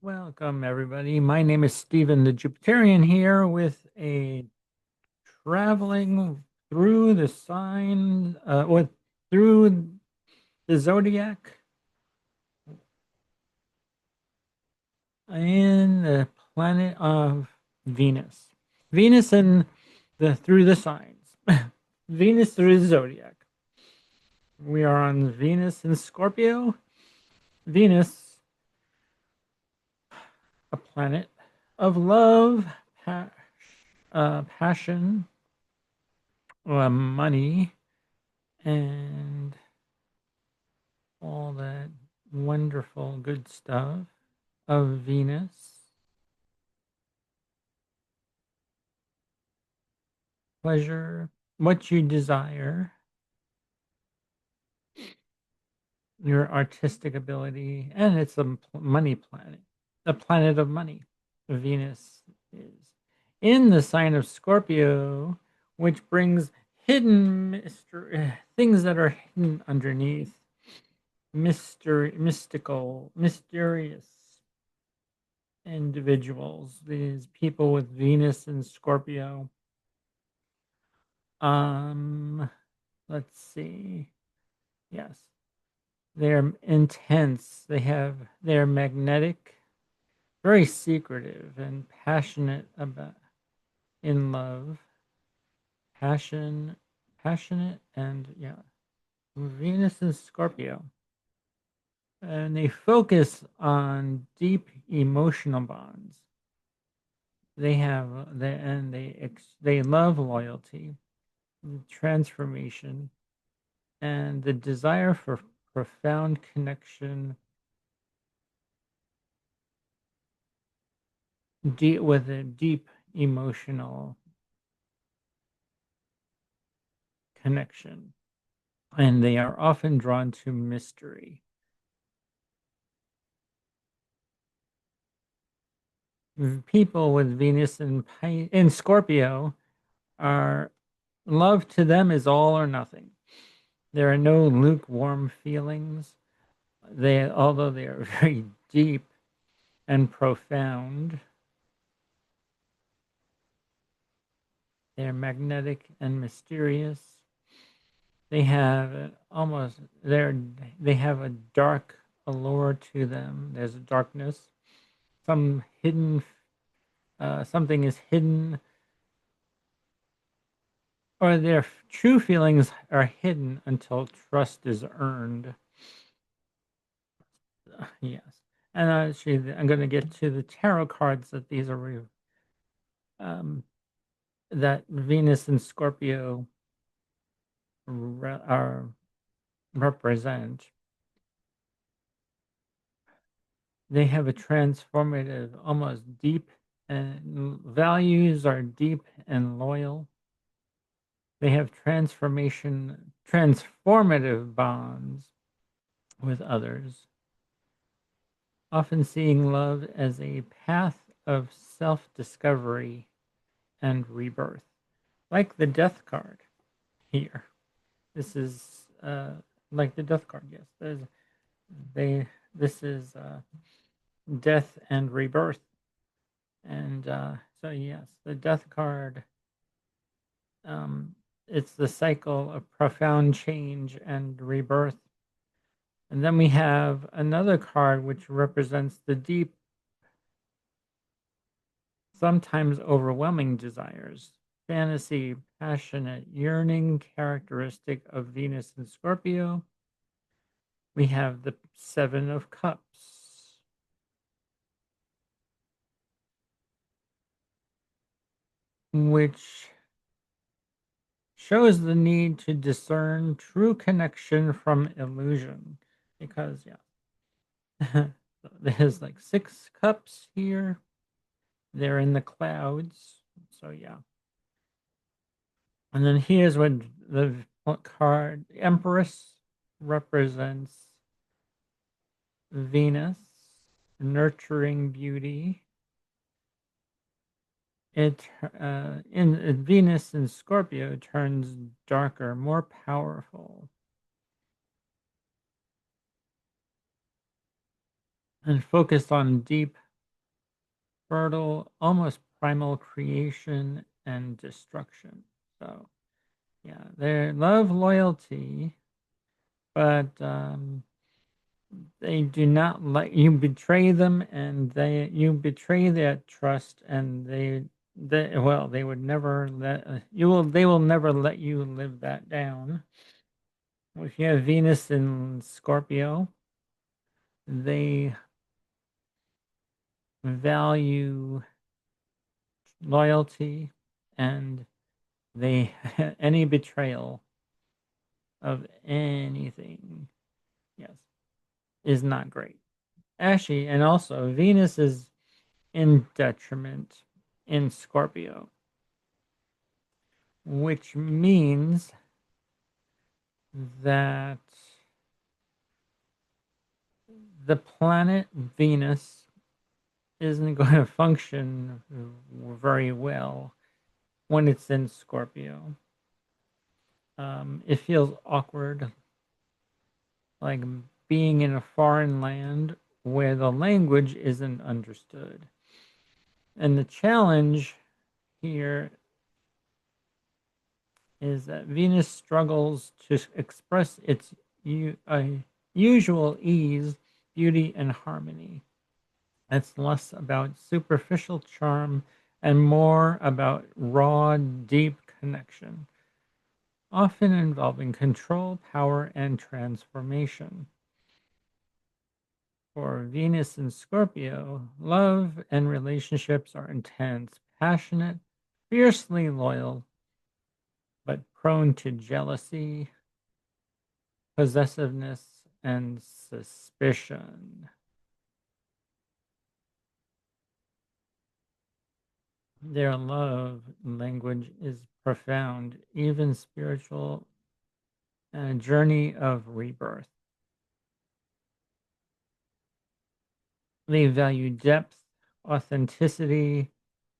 Welcome, everybody. My name is Stephen the Jupiterian here with a traveling through the sign, through the zodiac in the planet of Venus. Venus and through the signs. Venus through the zodiac. We are on Venus in Scorpio. Venus, a planet of love, passion, money, and all that wonderful good stuff of Venus. Pleasure, what you desire, your artistic ability, and it's a money planet, a planet of money. Venus is in the sign of Scorpio, which brings hidden mystery, things that are hidden underneath, mystical, mysterious individuals, these people with Venus and Scorpio. Um, let's see. Yes, they're intense. They're magnetic, very secretive and passionate about in love, passion, passionate, and yeah, Venus and Scorpio. And they focus on deep emotional bonds. They love loyalty, transformation, and the desire for profound connection with a deep emotional connection. And they are often drawn to mystery. People with Venus in Scorpio are love to them is all or nothing. There are no lukewarm feelings. Although they are very deep and profound, they're magnetic and mysterious. They have they have a dark allure to them. There's a darkness, some hidden, something is hidden, or their true feelings are hidden until trust is earned. Yes, and actually, I'm going to get to the tarot cards that these are um, that Venus and Scorpio are represent. They have a transformative, almost deep, and values are deep and loyal. They have transformative bonds with others, often seeing love as a path of self-discovery and rebirth, like the Death card here. This is like the Death card. Yes, they. This is death and rebirth. And so, yes, the Death card, um, it's the cycle of profound change and rebirth. And then we have another card which represents the deep, sometimes overwhelming desires, fantasy, passionate, yearning characteristic of Venus and Scorpio. We have the Seven of Cups, which shows the need to discern true connection from illusion. Because, yeah, there's like 6 cups here. They're in the clouds. So, yeah. And then here's what the card Empress represents Venus, nurturing beauty. It in Venus in Scorpio turns darker, more powerful. and focused on deep, fertile, almost primal creation and destruction. So, yeah, they love loyalty, but they do not let you betray them, and you betray that trust, and they would never let they will never let you live that down. If you have Venus in Scorpio, they value loyalty, and they any betrayal of anything, yes, is not great. Actually, and also Venus is in detriment in Scorpio, which means that the planet Venus isn't going to function very well when it's in Scorpio. It feels awkward, like being in a foreign land where the language isn't understood. And the challenge here is that Venus struggles to express its usual ease, beauty, and harmony. It's less about superficial charm and more about raw, deep connection, often involving control, power, and transformation. For Venus in Scorpio, love and relationships are intense, passionate, fiercely loyal, but prone to jealousy, possessiveness, and suspicion. Their love language is profound, even spiritual, and a journey of rebirth. They value depth, authenticity,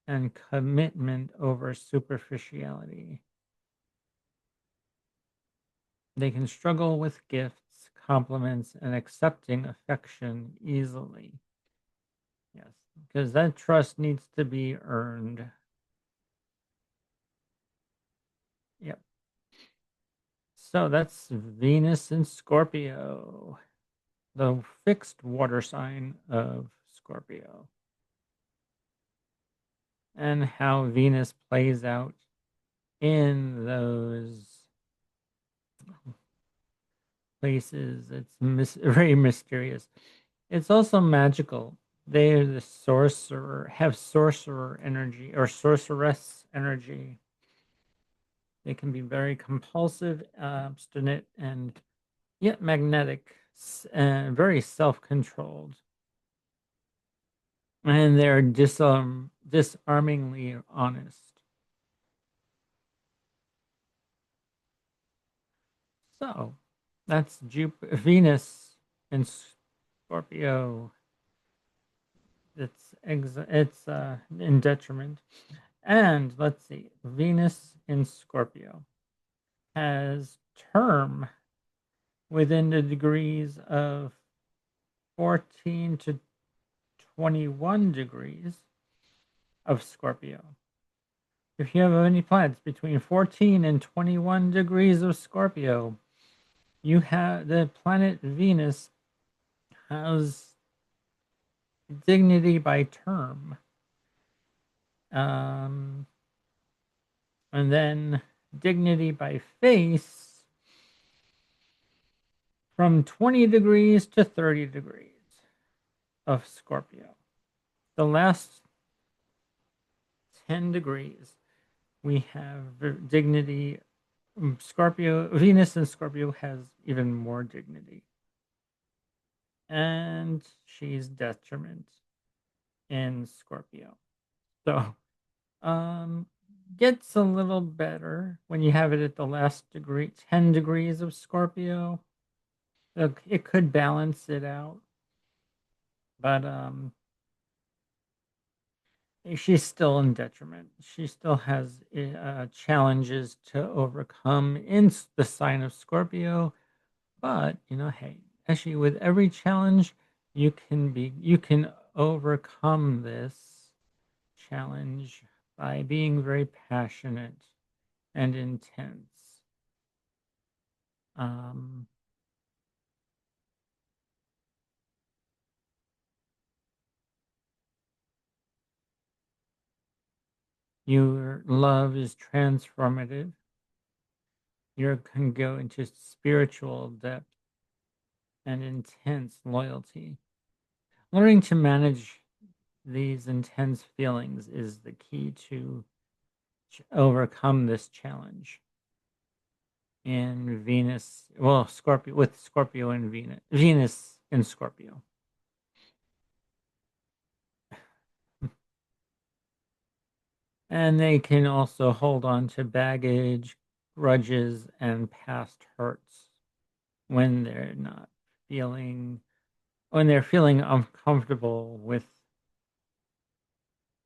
and commitment over superficiality. They can struggle with gifts, compliments, and accepting affection easily. Yes, because that trust needs to be earned. Yep. So that's Venus in Scorpio, the fixed water sign of Scorpio, and how Venus plays out in those places. It's very mysterious. It's also magical. They're the sorcerer, have sorcerer energy or sorceress energy. They can be very compulsive, obstinate, and yet magnetic, and very self-controlled. And they're disarmingly honest. So that's Venus in Scorpio. It's in detriment. And let's see, Venus in Scorpio has term within the degrees of 14 to 21 degrees of Scorpio. If you have any planets between 14 and 21 degrees of Scorpio, you have the planet Venus has dignity by term. Um, and then dignity by face from 20 degrees to 30 degrees of Scorpio. The last 10 degrees, we have dignity. Scorpio, Venus in Scorpio has even more dignity. And she's detriment in Scorpio. So, gets a little better when you have it at the last degree, 10 degrees of Scorpio. It could balance it out, but she's still in detriment. She still has challenges to overcome in the sign of Scorpio. But, hey, actually, with every challenge, you can overcome this challenge by being very passionate and intense. Um, your love is transformative. You can go into spiritual depth and intense loyalty. Learning to manage these intense feelings is the key to overcome this challenge. In Venus, well, Scorpio with Scorpio and Venus in Scorpio. And they can also hold on to baggage, grudges, and past hurts when they're not feeling when they're feeling uncomfortable with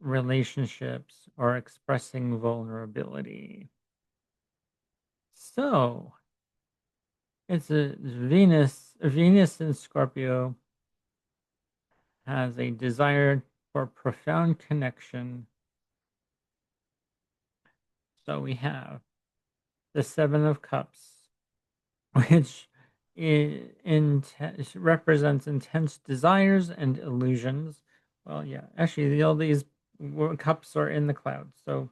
relationships or expressing vulnerability. So it's a Venus in Scorpio has a desire for profound connection. So we have the Seven of Cups, which represents intense desires and illusions. Well, yeah, actually, all these cups are in the clouds, so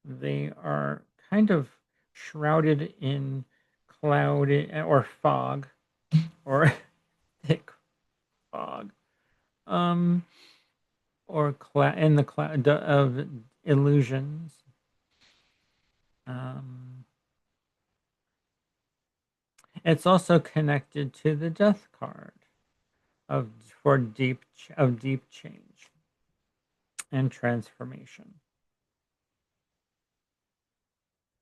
they are kind of shrouded in cloud or fog or thick fog, um, or in the cloud of illusions. Um, it's also connected to the Death card of for deep change and transformation,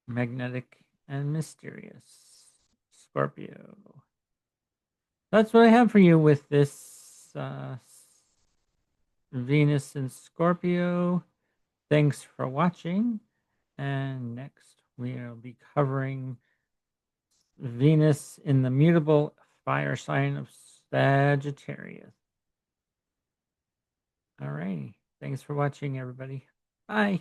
magnetic and mysterious. Scorpio. That's what I have for you with this Venus in Scorpio. Thanks for watching. And next, we'll be covering Venus in the mutable fire sign of Sagittarius. All righty. Thanks for watching, everybody. Bye.